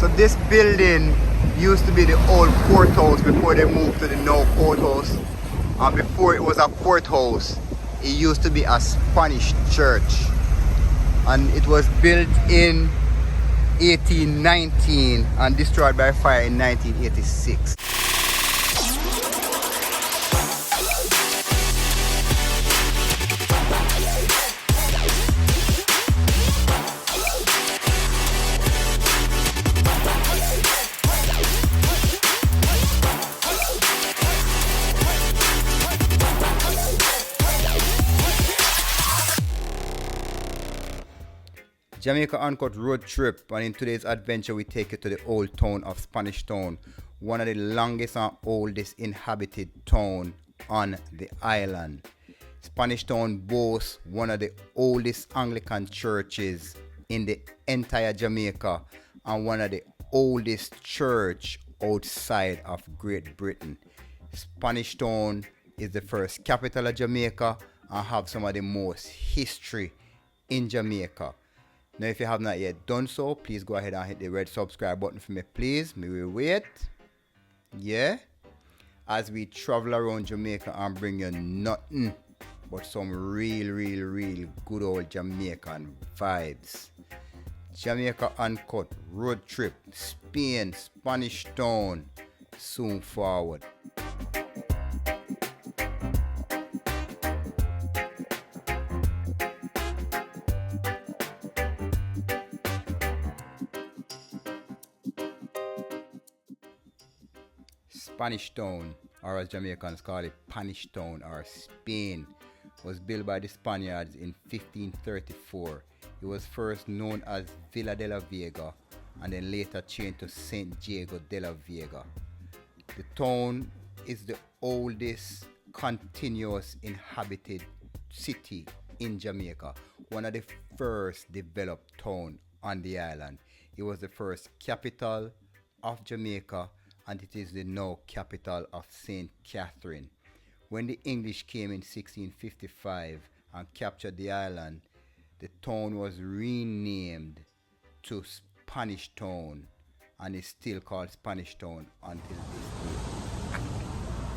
So this building used to be the old courthouse before they moved to the now courthouse. And before it was a courthouse, it used to be a Spanish church. And it was built in 1819 and destroyed by fire in 1986. Jamaica Uncut road trip, and in today's adventure we take you to the old town of Spanish Town, one of the longest and oldest inhabited town on the island. Spanish Town boasts one of the oldest Anglican churches in the entire Jamaica and one of the oldest church outside of Great Britain. Spanish Town is the first capital of Jamaica and have some of the most history in Jamaica. Now, if you have not yet done so, please go ahead and hit the red subscribe button for me, please. Me will wait. Yeah. As we travel around Jamaica and bring you nothing but some real good old Jamaican vibes. Jamaica Uncut road trip, Spain, Spanish Town, soon forward. Spanish Town, or as Jamaicans call it, Spanish Town or Spain, was built by the Spaniards in 1534. It was first known as Villa de la Vega and then later changed to Saint Diego de la Vega. The town is the oldest continuous inhabited city in Jamaica, one of the first developed towns on the island. It was the first capital of Jamaica, and it is the now capital of St. Catherine. When the English came in 1655 and captured the island, the town was renamed to Spanish Town and is still called Spanish Town until this day.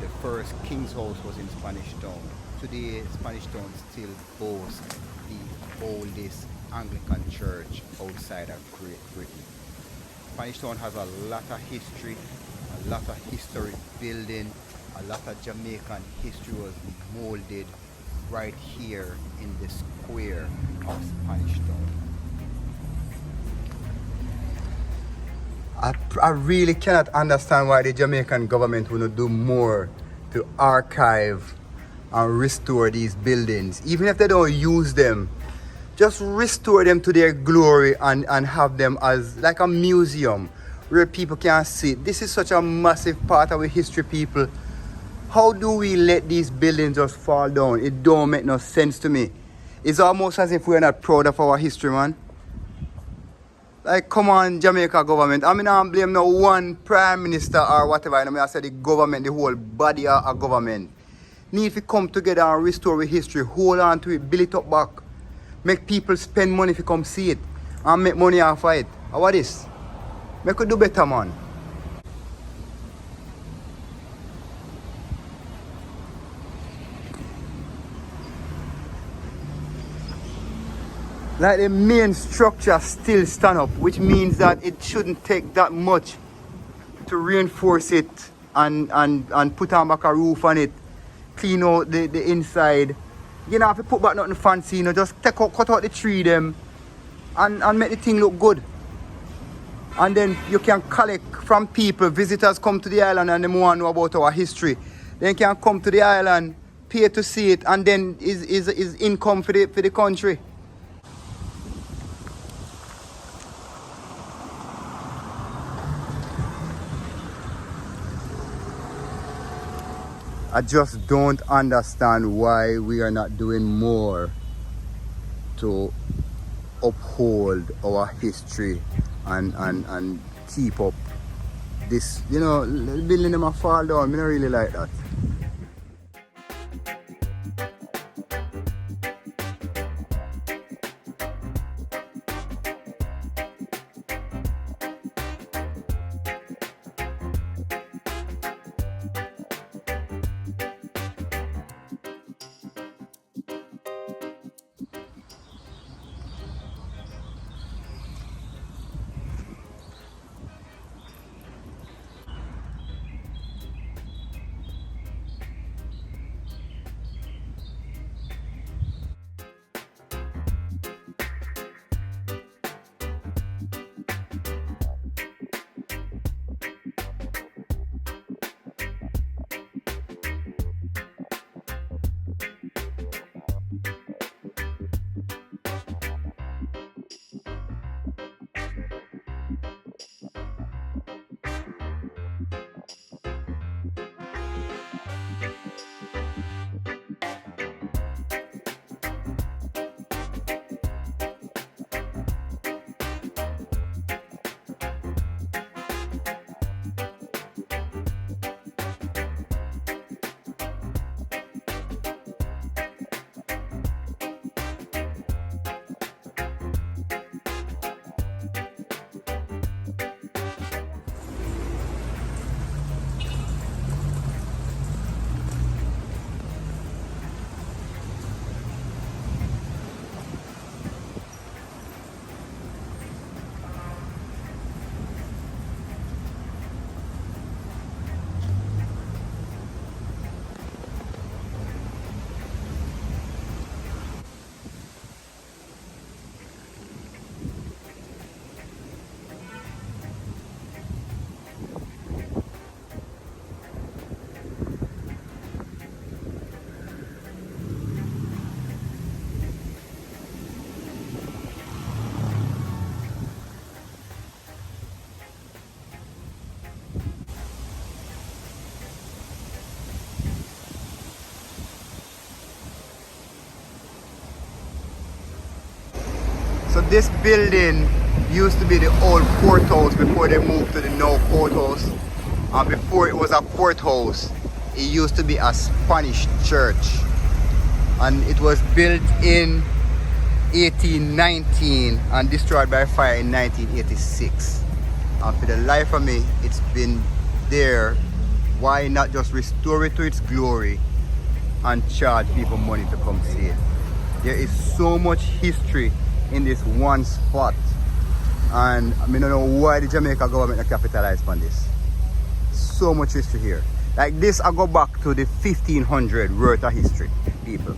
The first king's house was in Spanish Town. Today, Spanish Town still boasts the oldest Anglican church outside of Great Britain. Spanish Town has a lot of history, a lot of historic building, a lot of Jamaican history was molded right here in the square of Spanish Town. I really cannot understand why the Jamaican government will not do more to archive and restore these buildings. Even if they don't use them, just restore them to their glory and have them as like a museum where people can see. This is such a massive part of our history, people. How do we let these buildings just fall down? It don't make no sense to me. It's almost as if we're not proud of our history, man. Like, come on, Jamaica government. I mean, I don't blame no one prime minister or whatever. I mean, I say the government, the whole body of a government need to come together and restore our history. Hold on to it, build it up back. Make people spend money if you come see it and make money off of it. How about this? Make it do better, man. Like the main structure still stand up, which means that it shouldn't take that much to reinforce it and put on back a roof on it, clean out the inside. You know, if you put back nothing fancy, you know, just cut out the tree them and make the thing look good. And then you can collect from people, visitors come to the island and they want to know about our history. They can come to the island, pay to see it, and then is income for the country. I just don't understand why we are not doing more to uphold our history and keep up this, you know, building them a fall down. I don't really like that. this building used to be the old courthouse before they moved to the now courthouse. And before it was a courthouse, it used to be a Spanish church. And it was built in 1819 and destroyed by fire in 1986. And for the life of me, it's been there. Why not just restore it to its glory and charge people money to come see it? There is so much history in this one spot, and I don't know why the Jamaica government not capitalize on this. So much history here. Like this, I go back to the 1500 worth of history, people.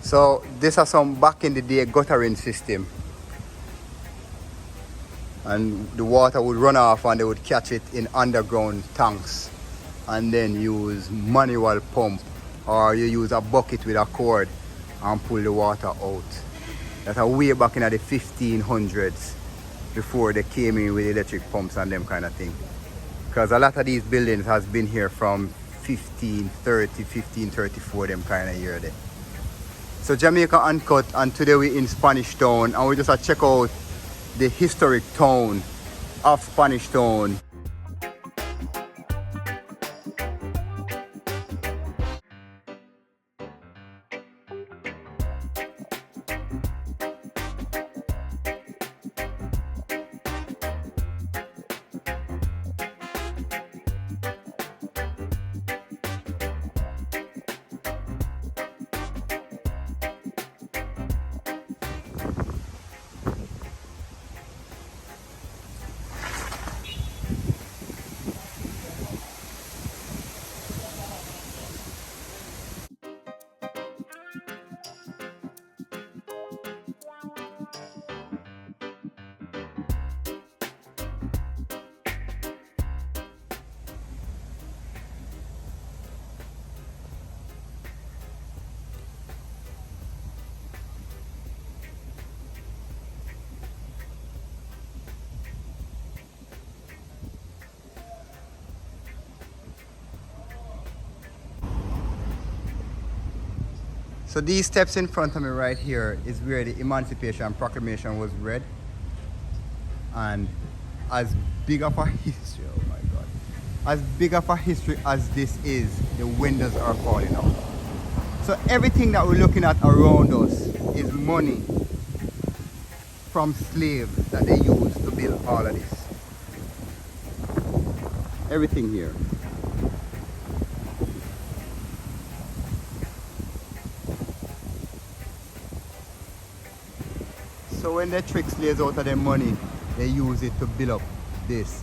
So this is some back in the day guttering system, and the water would run off and they would catch it in underground tanks and then use manual pump, or you use a bucket with a cord and pull the water out. That's a way back in the 1500s before they came in with electric pumps and them kind of thing. Because a lot of these buildings has been here from 1530, 1534, them kind of year there. So Jamaica Uncut, and today we're in Spanish Town, and we just check out the historic town of Spanish Town. So these steps in front of me right here is where the Emancipation Proclamation was read. And as big of a history, oh my God, as big of a history as this is, the windows are falling out. So everything that we're looking at around us is money from slaves that they used to build all of this. Everything here. So when they trick slaves out of their money, they use it to build up this.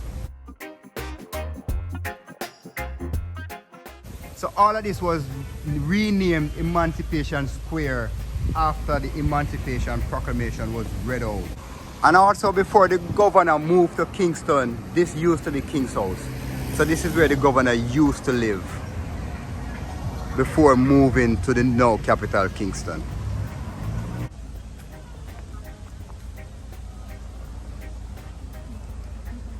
So all of this was renamed Emancipation Square after the Emancipation Proclamation was read out. And also before the governor moved to Kingston, this used to be King's House. So this is where the governor used to live before moving to the now capital, Kingston.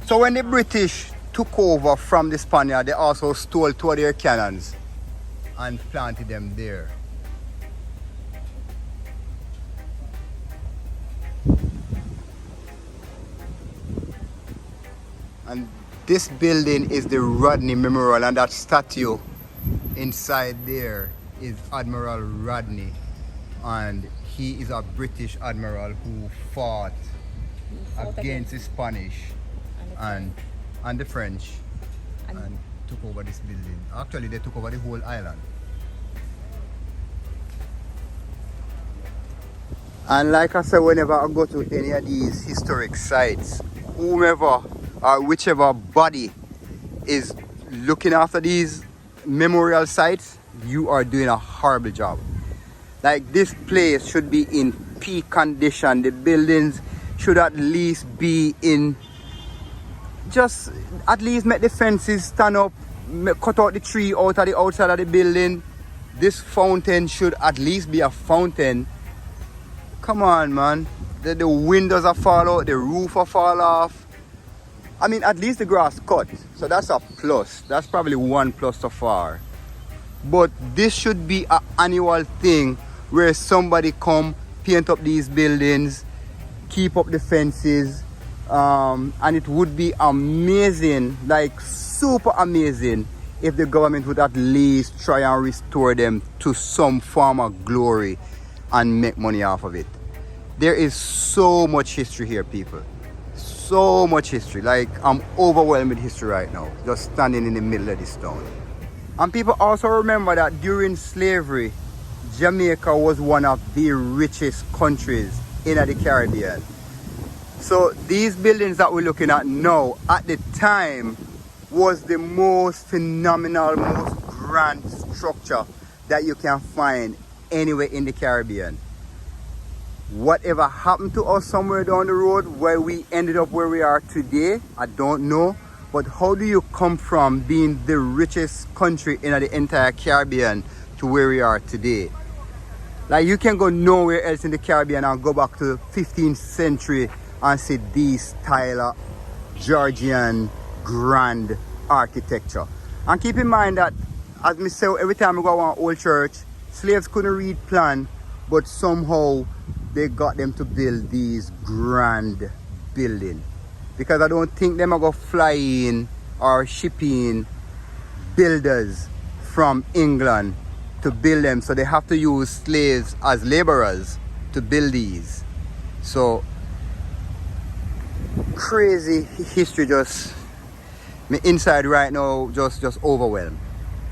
So when the British took over from the Spaniards, they also stole two of their cannons and planted them there. And this building is the Rodney Memorial, and that statue inside there is Admiral Rodney, and he is a British admiral who fought against the Spanish and the French and took over this building. Actually, they took over the whole island. And like I said, whenever I go to any of these historic sites, whomever or whichever body is looking after these memorial sites, you are doing a horrible job. Like, this place should be in peak condition. The buildings should at least be in, just at least make the fences stand up, cut out the tree out of the outside of the building. This fountain should at least be a fountain. Come on, man. The windows are fall out, the roof are fall off. I mean, at least the grass cut, so that's a plus. That's probably one plus so far. But this should be an annual thing where somebody come, paint up these buildings, keep up the fences, and it would be amazing, like super amazing, if the government would at least try and restore them to some form of glory and make money off of it. There is so much history here, people. So much history. Like, I'm overwhelmed with history right now, just standing in the middle of this town. And people also remember that during slavery, Jamaica was one of the richest countries in the Caribbean. So these buildings that we're looking at now, at the time, was the most phenomenal, most grand structure that you can find anywhere in the Caribbean. Whatever happened to us somewhere down the road where we ended up where we are today, I don't know. But how do you come from being the richest country in the entire Caribbean to where we are today? Like, you can go nowhere else in the Caribbean and go back to the 15th century and see this style of Georgian grand architecture. And keep in mind that, as me say every time I go to an old church, slaves couldn't read plan, but somehow they got them to build these grand buildings. Because I don't think them are going to fly in or ship in builders from England to build them. So they have to use slaves as laborers to build these. So crazy history, just me inside right now, just overwhelmed.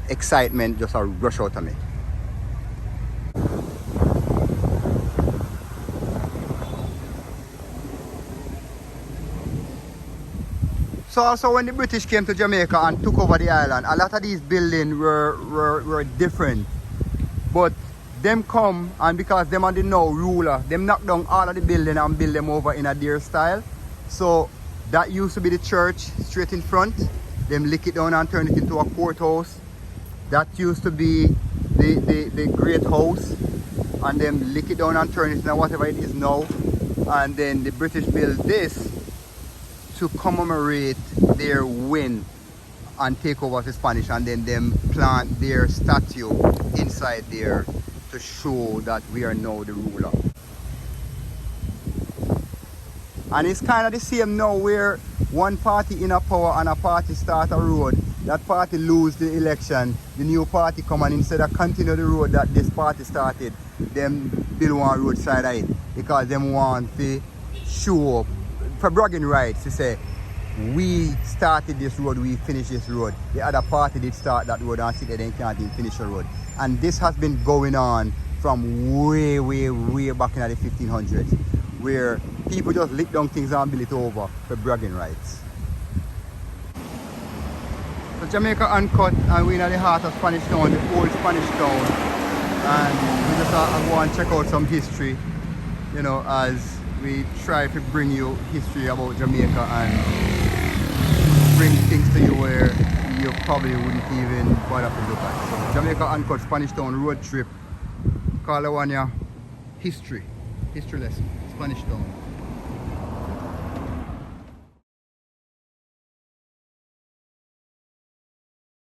Excitement just a rush out of me. So also when the British came to Jamaica and took over the island, a lot of these buildings were different. But them come, and because them are the now ruler, them knock down all of the building and build them over in a their style. So that used to be the church straight in front. Them lick it down and turn it into a courthouse. That used to be the great house, and them lick it down and turn it into whatever it is now. And then the British built this to commemorate their win and take over the Spanish, and then them plant their statue inside there to show that we are now the ruler. And it's kind of the same now, where one party in a power and a party start a road, that party lose the election, the new party come, and instead of continue the road that this party started, them build one road side of it, because them want to show up for bragging rights, to say we started this road, we finished this road. The other party did start that road and sit there and can't even finish the road. And this has been going on from way back in the 1500s, where people just lick down things and build it over for bragging rights. So Jamaica Uncut, and we're in the heart of Spanish Town, the old Spanish town, and we just go and check out some history, you know, as we try to bring you history about Jamaica and bring things to you where you probably wouldn't even bother to look at. So Jamaica Uncut Spanish Town road trip, call one history lesson, Spanish Town.